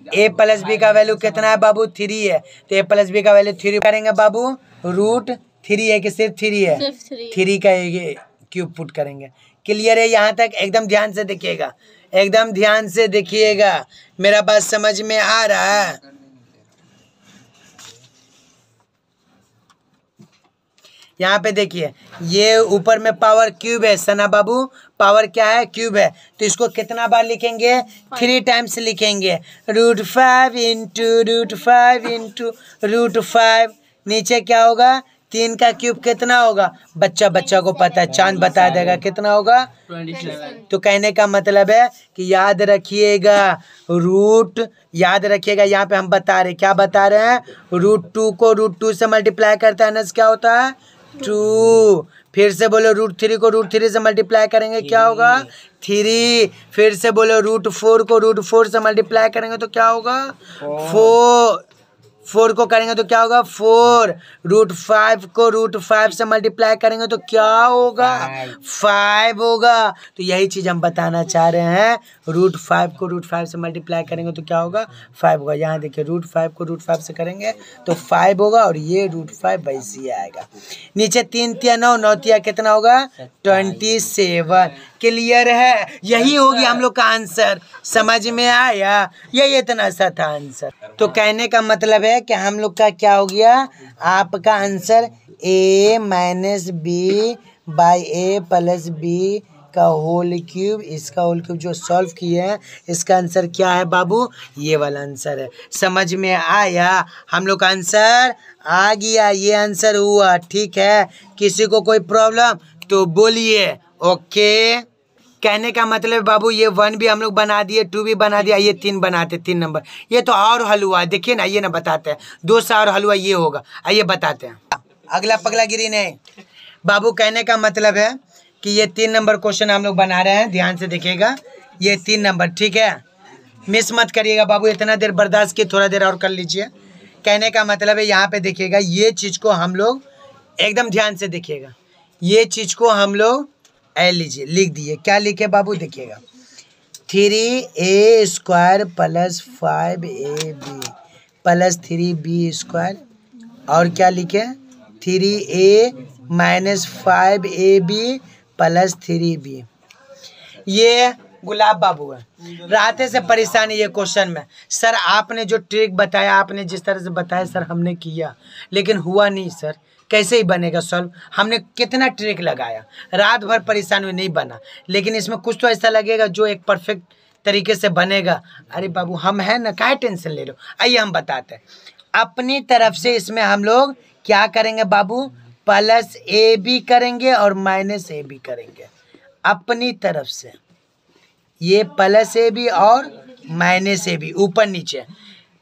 a + b का वैल्यू कितना है बाबू? 3 है। तो a + b का वैल्यू 3 करेंगे बाबू, √3 है कि सिर्फ 3 है? 3 का ये क्यूब पुट करेंगे। क्लियर है यहाँ तक? एकदम ध्यान से देखिएगा, एकदम ध्यान से देखिएगा, मेरा बात समझ में आ रहा है? यहाँ पे देखिए ये ऊपर में पावर क्यूब है सना बाबू, पावर क्या है? क्यूब है। तो इसको कितना बार लिखेंगे? 3 टाइम्स लिखेंगे। √5 × √5 × √5। नीचे क्या होगा? 3 का क्यूब कितना होगा? बच्चा को पता है, चांद बता देगा कितना होगा? 27। तो कहने का मतलब है कि याद रखिएगा, याद रखिएगा, यहाँ पे हम बता रहे, क्या बता रहे हैं? √2 को √2 से मल्टीप्लाई करता है ना, क्या होता है? 2। फिर से बोलो √3 को √3 से मल्टीप्लाई करेंगे क्या होगा? 3। फिर से बोलो √4 को √4 से मल्टीप्लाई करेंगे तो क्या होगा? 4 को करेंगे तो क्या होगा? 4। √5 को √5 से मल्टीप्लाई करेंगे तो क्या होगा? 5 होगा। तो यही चीज़ हम बताना चाह रहे हैं, √5 को √5 से मल्टीप्लाई करेंगे तो क्या होगा? 5 होगा। यहाँ देखिए √5 को √5 से करेंगे तो 5 होगा, और ये √5 वैसे ही आएगा। नीचे 3 तिया 9, 9 तिया कितना होगा? 27। क्लियर है? यही होगी हम लोग का आंसर। समझ में आया? यही इतना सा था आंसर। तो कहने का मतलब है कि हम लोग का क्या हो गया? आपका answer a - b / a + b का होल क्यूब, इसका होल क्यूब जो सॉल्व किए हैं, इसका आंसर क्या है बाबू? ये वाला आंसर है। समझ में आया? हम लोग का आंसर आ गया, ये आंसर हुआ, ठीक है। किसी को कोई प्रॉब्लम तो बोलिए। ओके, कहने का मतलब बाबू ये 1 भी हम लोग बना दिए, 2 भी बना दिया, ये 3 बनाते, 3 नंबर। ये तो और हल हुआ, देखिए ना, ये ना बताते हैं 2 से और हल हुआ, ये होगा। आइए बताते हैं। अगला पगला गिरी नहीं बाबू। कहने का मतलब है कि ये 3 नंबर क्वेश्चन हम लोग बना रहे हैं, ध्यान से देखिएगा। ये 3 नंबर, ठीक है, मिस मत करिएगा बाबू, इतना देर बर्दाश्त की, थोड़ा देर और कर लीजिए। कहने का मतलब है यहाँ पे देखिएगा, ये चीज़ को हम लोग एकदम ध्यान से देखिएगा, ये चीज़ को हम लोग लीजिए, लिख दिए। क्या लिखे बाबू, देखिएगा 3a square plus 5ab plus 3b² और क्या लिखे 3a minus 5ab plus 3b। ये गुलाब बाबू है, रात से परेशान है ये क्वेश्चन में। सर आपने जो ट्रिक बताया, आपने जिस तरह से बताया सर हमने किया, लेकिन हुआ नहीं सर, कैसे ही बनेगा सॉल्व। हमने कितना ट्रिक लगाया, रात भर परेशान हुए, नहीं बना। लेकिन इसमें कुछ तो ऐसा लगेगा जो एक परफेक्ट तरीके से बनेगा। अरे बाबू हम हैं ना, काहे टेंशन ले रहे हो। आइए हम बताते हैं अपनी तरफ से। इसमें हम लोग क्या करेंगे बाबू, प्लस ए बी करेंगे और माइनस ए बी करेंगे अपनी तरफ से। ये प्लस ए बी और माइनस ए बी, ऊपर नीचे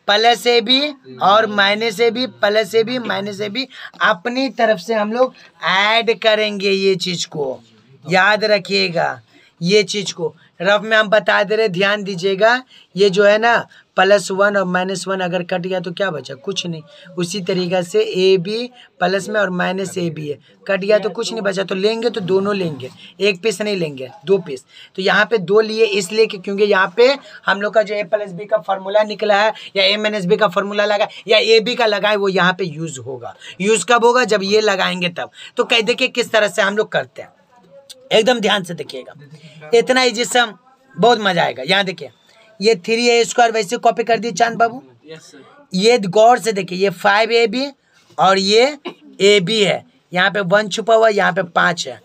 प्लस ए बी और minus a B, plus A b minus a b, अपनी तरफ से हम लोग ऐड करेंगे। ये चीज़ को याद रखिएगा, ये चीज़ को रफ में हम बता दे रहे, ध्यान दीजिएगा। ये जो है ना +1 और -1 अगर कट गया तो क्या बचा, कुछ नहीं। उसी तरीक़ा से ए बी प्लस में और माइनस ए बी है, कट गया तो कुछ नहीं बचा। तो लेंगे तो दोनों लेंगे, एक पीस नहीं लेंगे, 2 पीस। तो यहाँ पे 2 लिए इसलिए कि क्योंकि यहाँ पे हम लोग का जो a+b का फार्मूला निकला है या a-b का फार्मूला लगा या ए बी का लगा है, वो यहाँ पे यूज़ होगा। यूज़ कब होगा, जब ये लगाएंगे तब। तो कह देखिए किस तरह से हम लोग करते हैं, एकदम ध्यान से देखिएगा। इतना इजी सम, बहुत मजा आएगा। यहाँ देखिए ये 3a स्क्वायर वैसे कॉपी कर दिए चांद बाबू। ये गौर से देखिए, ये 5ab और ये ab है, यहाँ पे 1 छुपा हुआ, यहाँ पे 5 है।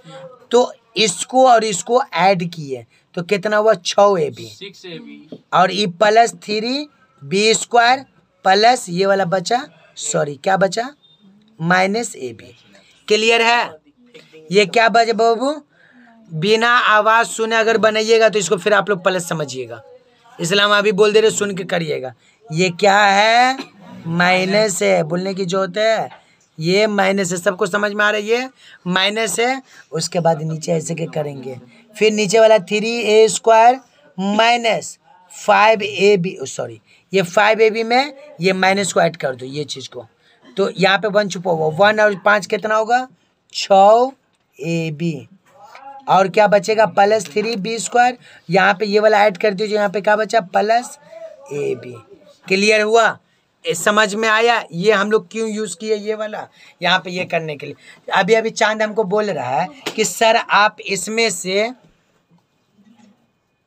तो इसको और इसको ऐड किए तो कितना हुआ, 6ab 6ab और ये प्लस 3b² प्लस ये वाला बचा, सॉरी क्या बचा, -ab। क्लियर है। ये क्या बचे बाबू, बिना आवाज़ सुने अगर बनाइएगा तो इसको फिर आप लोग प्लस समझिएगा, इसलिए हम अभी बोल दे रहे, सुन के करिएगा। ये क्या है, माइनस है, बोलने की जरूरत है। ये माइनस है, सबको समझ में आ रहा है, ये माइनस है। उसके बाद नीचे ऐसे के करेंगे, फिर नीचे वाला 3a square minus 5ab, sorry ये 5ab में ये माइनस को ऐड कर दो ये चीज़ को। तो यहाँ पे 1 छुपा हुआ, 1 और 5 कितना होगा, 6ab। और क्या बचेगा, प्लस 3b²। यहाँ पे ये वाला ऐड कर दीजिए, यहाँ पे क्या बचा, प्लस ab। क्लियर हुआ, समझ में आया। ये हम लोग क्यों यूज़ किए ये वाला, यहाँ पे ये करने के लिए। अभी अभी चांद हमको बोल रहा है कि सर आप इसमें से,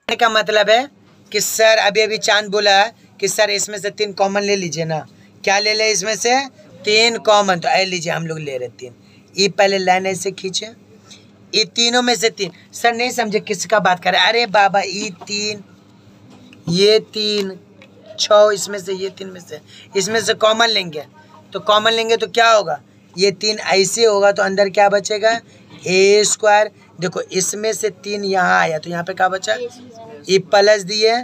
का मतलब है कि सर अभी अभी चांद बोला है कि सर इसमें से 3 कॉमन ले लीजिए ना। क्या ले ले, इसमें से 3 कॉमन, तो ऐ लीजिए हम लोग ले रहे 3। ये पहले लाइन ऐसे खींचे, ये तीनों में से 3। सर नहीं समझे किसका बात कर रहे हैं, अरे बाबा ये 3, ये 3, 6, इसमें से ये 3 में से, इसमें से कॉमन लेंगे। तो कॉमन लेंगे तो क्या होगा, ये 3 ऐसे होगा तो अंदर क्या बचेगा, a स्क्वायर। देखो इसमें से 3 यहाँ आया तो यहाँ पे क्या बचा, ये प्लस दिए,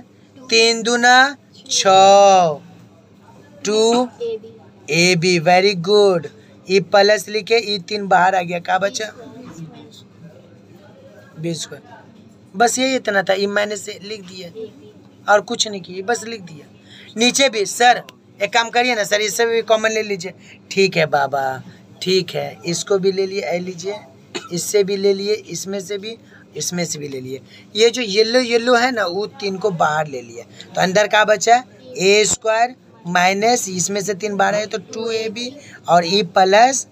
3 दूना 6, 2ab, वेरी गुड। ये प्लस लिखे, ये 3 बाहर आ गया, क्या बचा, b²। बस ये इतना था, ये मैंने से लिख दिया और कुछ नहीं किया, बस लिख दिया। नीचे भी सर एक काम करिए ना सर, इससे भी कॉमन ले लीजिए। ठीक है बाबा, ठीक है, इसको भी ले लिए, ऐ लीजिए, इससे भी ले लिए, इसमें से भी, इसमें से भी ले लिए। ये जो येलो येलो है ना, वो 3 को बाहर ले लिए, तो अंदर क्या बचा, a स्क्वायर माइनस, इसमें से 3 बाहर है तो 2ab और e plus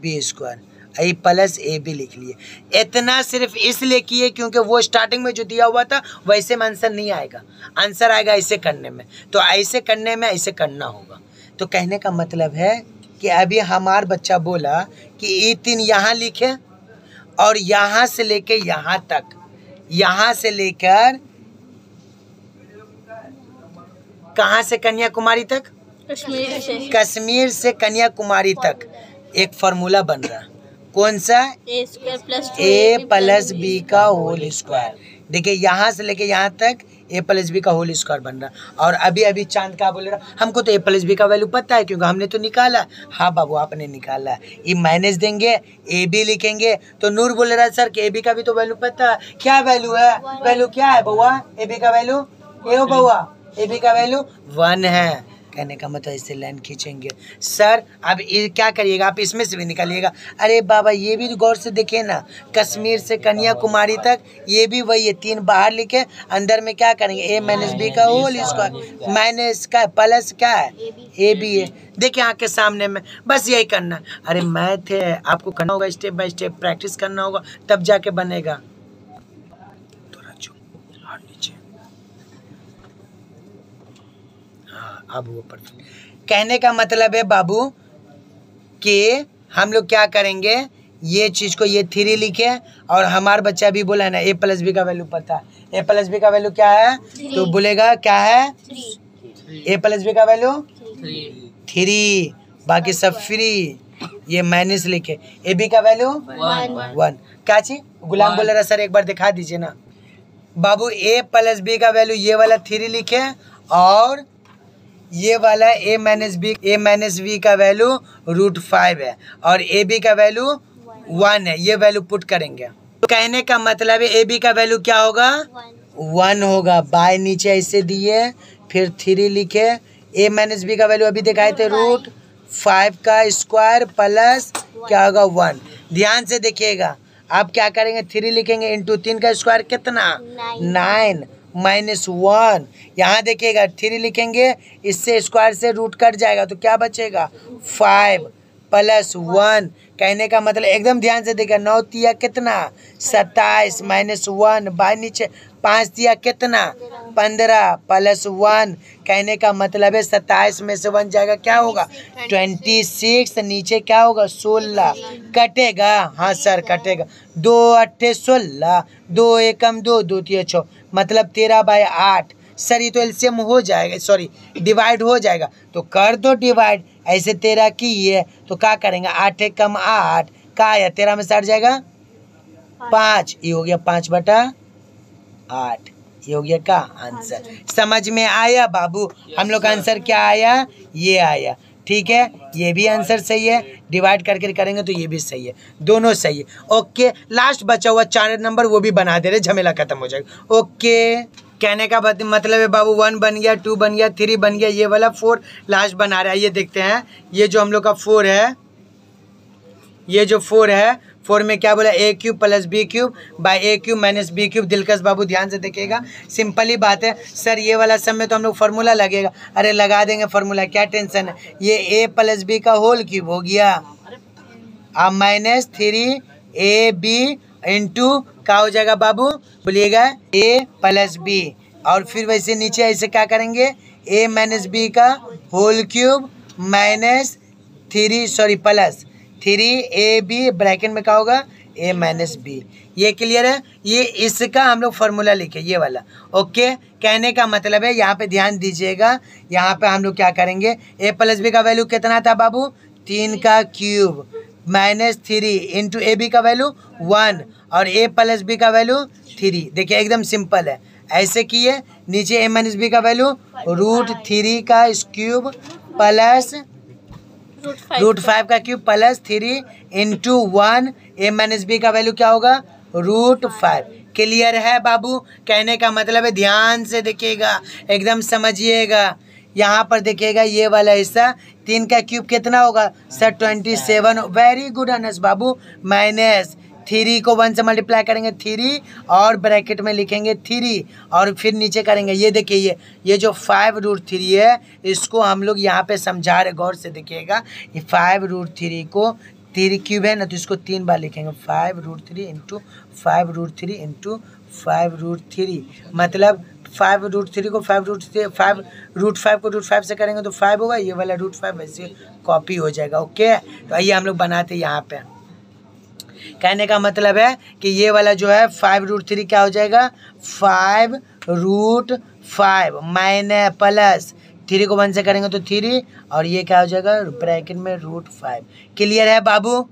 b², a plus A b लिख लिए। इतना सिर्फ इसलिए किए क्योंकि वो स्टार्टिंग में जो दिया हुआ था वैसे में आंसर नहीं आएगा, आंसर आएगा ऐसे करने में। तो ऐसे करने में ऐसे करना होगा। तो कहने का मतलब है कि अभी हमारा बच्चा बोला कि ये 3 यहाँ लिखे और यहाँ से लेके यहाँ तक, यहाँ से लेकर कहाँ से कन्याकुमारी तक, कश्मीर से कन्याकुमारी तक एक फार्मूला बन रहा है। कौन सा, a प्लस b का होल स्क्वायर। देखिए यहाँ से लेके यहाँ तक ए प्लस बी का होल स्क्वायर बन रहा। और अभी अभी चांद क्या बोल रहा, हमको तो ए प्लस बी का वैल्यू पता है क्योंकि हमने तो निकाला। हाँ बाबू आपने निकाला है। ये माइनस देंगे, ए बी लिखेंगे। तो नूर बोल रहा है सर कि ए बी का भी तो वैल्यू पता है। क्या वैल्यू है? वैल्यू क्या है बउआ? ए बी का वैल्यू ए हो बउआ, ए बी का वैल्यू 1 है। कहने का मतलब इससे लाइन खींचेंगे। सर अब ये क्या करिएगा, आप इसमें से भी निकालिएगा। अरे बाबा ये भी गौर से देखिए ना, कश्मीर से कन्याकुमारी तक ये भी वही है। 3 बाहर लिखे, अंदर में क्या करेंगे, ए माइनस बी का होल स्क्वायर, माइनस का प्लस क्या है, ए बी है। देखिए आँख के सामने में, बस यही करना। अरे मैथ है, आपको करना होगा, स्टेप बाय स्टेप प्रैक्टिस करना होगा, तब जाके बनेगा। थोड़ा चुप और नीचे, अब वो परफेक्ट। कहने का मतलब है बाबू कि हम लोग क्या करेंगे, ये चीज़ को ये 3 लिखे। और हमारा बच्चा भी बोला है ना ए प्लस बी का वैल्यू पता है। ए प्लस बी का वैल्यू क्या है? तो बोलेगा क्या है? ए प्लस बी का वैल्यू 3, बाकी सब फ्री। ये माइनस लिखे। ए बी का वैल्यू 1। क्या चीज गुलाम बोल रहा सर एक बार दिखा दीजिए ना बाबू। ए प्लस बी का वैल्यू ये वाला 3 लिखे और ये वाला ए माइनस बी का वैल्यू √5 है और ए बी का वैल्यू 1 है। ये वैल्यू पुट करेंगे तो कहने का मतलब है ए बी का वैल्यू क्या होगा? 1 होगा। बाय नीचे ऐसे दिए, फिर 3 लिखे। ए माइनस बी का वैल्यू अभी दिखाए थे √5 का स्क्वायर प्लस क्या होगा 1। ध्यान से देखिएगा, आप क्या करेंगे, 3 लिखेंगे इंटू 3 का स्क्वायर कितना 9 -1। यहाँ देखिएगा 3 लिखेंगे, इससे स्क्वायर से रूट कट जाएगा तो क्या बचेगा 5 + 1। कहने का मतलब एकदम ध्यान से देखिए, 9 तिया कितना 27 -1 बाय नीचे 5 तिया कितना 15 + 1। कहने का मतलब है 27 में से 1 जाएगा क्या होगा 26। नीचे क्या होगा 16 कटेगा। हाँ सर कटेगा। 2 8 16, 2 एकम 2, 2 तिया 6 मतलब 13/8। सर ये तो एलसीएम हो जाएगा, सॉरी डिवाइड हो जाएगा तो कर दो डिवाइड। ऐसे 13 की है तो क्या करेंगे 8 एकम 8 का आया 13 में से 8 जाएगा 5। ये हो गया 5/8। ये हो गया का आंसर। समझ में आया बाबू? हम लोग का आंसर क्या आया, ये आया। ठीक है, ये भी आंसर सही है। डिवाइड करके करेंगे तो ये भी सही है, दोनों सही है। ओके, लास्ट बचा हुआ 4 नंबर वो भी बना दे रहे, झमेला खत्म हो जाएगा। ओके, कहने का मतलब है बाबू 1 बन गया, 2 बन गया, 3 बन गया, ये वाला 4 लास्ट बना रहा है। ये देखते हैं, ये जो हम लोग का 4 है, ये जो 4 है, 4 में क्या बोला a³ + b³ bye a³ - b³। दिलकश बाबू ध्यान से देखिएगा, सिंपल ही बात है। सर ये वाला सब में तो हम लोग फार्मूला लगेगा, अरे लगा देंगे फार्मूला, क्या टेंशन है। ये a + b का होल क्यूब हो गया अब -3ab इंटू क्या हो जाएगा बाबू, बोलिएगा a + b। और फिर वैसे नीचे ऐसे क्या करेंगे a - b का होल क्यूब +3ab ब्रैकेट में क्या होगा a - b। ये क्लियर है? ये इसका हम लोग फार्मूला लिखे, ये वाला। ओके, कहने का मतलब है यहाँ पे ध्यान दीजिएगा, यहाँ पे हम लोग क्या करेंगे a + b का वैल्यू कितना था बाबू 3 का क्यूब -3 इंटू ए बी का वैल्यू 1 और a + b का वैल्यू 3। देखिए एकदम सिंपल है। ऐसे किए, नीचे a - b का वैल्यू √3 का क्यूब प्लस √5 का cube plus 3 into 1। a - b का वैल्यू क्या होगा √5। क्लियर है बाबू? कहने का मतलब है ध्यान से देखिएगा, एकदम समझिएगा। यहाँ पर देखिएगा ये वाला हिस्सा 3 का क्यूब कितना होगा सर 27। वेरी गुड अनस बाबू। -3 को 1 से मल्टीप्लाई करेंगे 3 और ब्रैकेट में लिखेंगे 3 और फिर नीचे करेंगे। ये देखिए ये जो 5√3 है इसको हम लोग यहाँ पे समझा रहे, गौर से देखिएगा। ये 5√3 को 3 क्यूब है ना तो इसको 3 बार लिखेंगे 5√3 इंटू 5√3 इंटू 5√3 मतलब 5√3 को 5√5 को √5 से करेंगे तो 5 होगा। ये वाला √5 वैसे कॉपी हो जाएगा। ओके, तो आइए हम लोग बनाते हैं यहाँ पे। कहने का मतलब है कि ये वाला जो है 5√3 क्या हो जाएगा 5√5 माइनस प्लस 3 को 1 से करेंगे तो 3 और ये क्या हो जाएगा ब्रैकेट में √5। क्लियर है बाबू?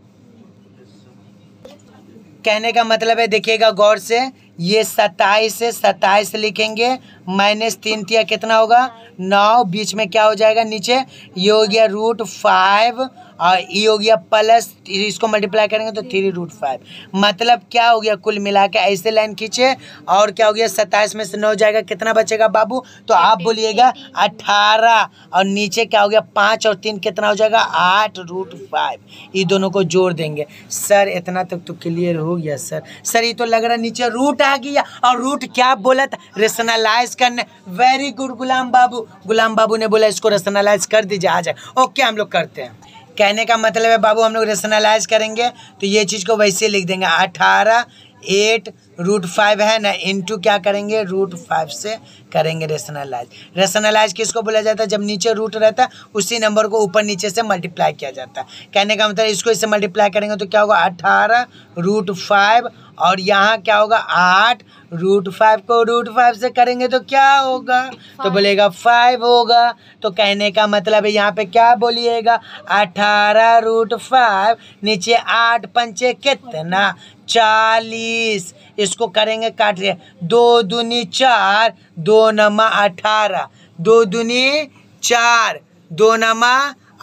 कहने का मतलब है देखिएगा गौर से, ये 27 से 27 लिखेंगे -3 कितना होगा 9, बीच में क्या हो जाएगा नीचे, ये हो गया √5 और ये हो गया प्लस, इसको मल्टीप्लाई करेंगे तो 3√5। मतलब क्या हो गया, कुल मिला के ऐसे लाइन खींचे और क्या हो गया 27 में से 9 जाएगा, कितना बचेगा बाबू, तो आप बोलिएगा 18 और नीचे क्या हो गया 5 और 3 कितना हो जाएगा 8√5। ये दोनों को जोड़ देंगे। सर इतना तक तो क्लियर हो गया सर। सर ये तो लग रहा नीचे रूट आ गया, और रूट क्या बोला था, रेशनलाइज करने। वेरी गुड गुलाम बाबू, गुलाम बाबू ने बोला इसको रेशनलाइज कर दीजिए, आ जाए। ओके हम लोग करते हैं। कहने का मतलब है बाबू हम लोग रेशनलाइज करेंगे तो ये चीज़ को वैसे लिख देंगे 18 8√5 है ना, इंटू क्या करेंगे √5 से करेंगे रेशनलाइज। रेशनलाइज किसको बोला जाता है, जब नीचे रूट रहता है उसी नंबर को ऊपर नीचे से मल्टीप्लाई किया जाता है। कहने का मतलब इसको इससे मल्टीप्लाई करेंगे तो क्या होगा 18√5 और यहाँ क्या होगा 8√5 को √5 से करेंगे तो क्या होगा, तो बोलेगा 5 होगा। तो कहने का मतलब है यहाँ पे क्या बोलिएगा 18√5 नीचे 8 पंचे कितना 40। इसको करेंगे काट रहे 2 दूनी 4 2 नमा 18 2 दूनी 4 2 नमा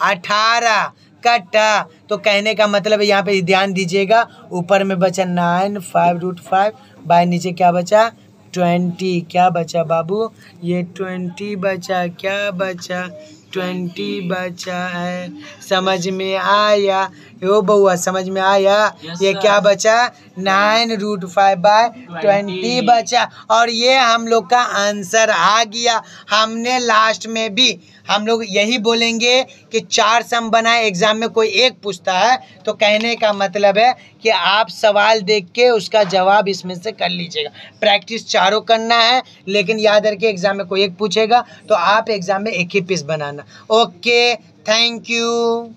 18 कटा। तो कहने का मतलब है यहाँ पे ध्यान दीजिएगा ऊपर में बचा 9 5√5 बाय नीचे क्या बचा 20। क्या बचा बाबू, ये 20 बचा, क्या बचा 20 बचा है। समझ में आया यो बउआ, समझ में आया। ये क्या बचा 9√5 बाय 20 बचा। और ये हम लोग का आंसर आ गया। हमने लास्ट में भी हम लोग यही बोलेंगे कि 4 सम बनाए, एग्जाम में कोई एक पूछता है तो कहने का मतलब है कि आप सवाल देख के उसका जवाब इसमें से कर लीजिएगा। प्रैक्टिस चारों करना है, लेकिन याद रखिए एग्जाम में कोई एक पूछेगा तो आप एग्जाम में एक ही पीस बनाना। Okay, thank you.